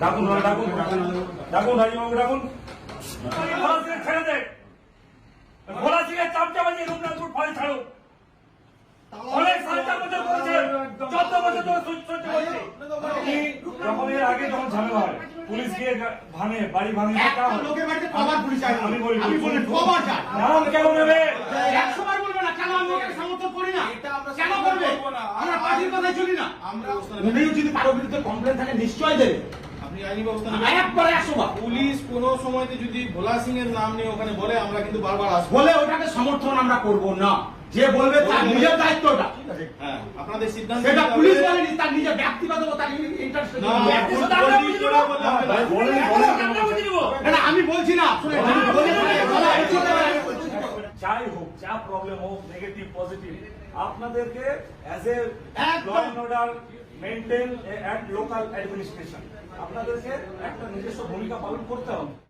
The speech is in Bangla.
ডাকুন ডাকুন ডাকুন রাজীববাবু ডাকুন। ছেড়ে দে, ভোলা সিংহের চামচাবাজি রূপনাথপুর ফল ছাড়ো। অনেক 4.5 বছর করেছে, 14 বছর ধরে সহ্য করছে। যখন এর আগে যখন ঝামেলা হয়, পুলিশ গিয়ে ভাঙে, বাড়ি ভাঙে, লোকের বাড়িতে কবার পুলিশ আসে? আমি বলি কবার যায়? নাম কেন নেবে? 100 বার বলবে না, কেন আমি ওকে সমর্থন করি না? কেন করবে? আমরা পার্টির কথাই চলি না। উনিও যদি কারো বিরুদ্ধে কমপ্লেন থাকে নিশ্চয় দেবে। আপনি আইনি ব্যবস্থা নেবেন। একবারে 100 বার। পুলিশ কোনো সময়তে যদি ভোলা সিং এর নাম নিয়ে ওখানে বলে, আমরা কিন্তু বারবার আসবো। বলে ওটাকে সমর্থন আমরা করব না। যে বলবে তার নিজের দায়িত্বটা। হ্যাঁ, আপনাদের সিদ্ধান্ত সেটা নিতে পুলিশ হবে। বলেনি, তার নিজের ব্যক্তিগত তার ইন্টারেস্ট। না, পুলিশ করে বললে হবে না। না, আমি বলছি না। শুনে যাই হোক, যা প্রবলেম হোক, নেগেটিভ পজিটিভ, আপনাদেরকে as a law and order maintain at local administration আপনাদেরকে একটা নিজস্ব ভূমিকা পালন করতে হবে।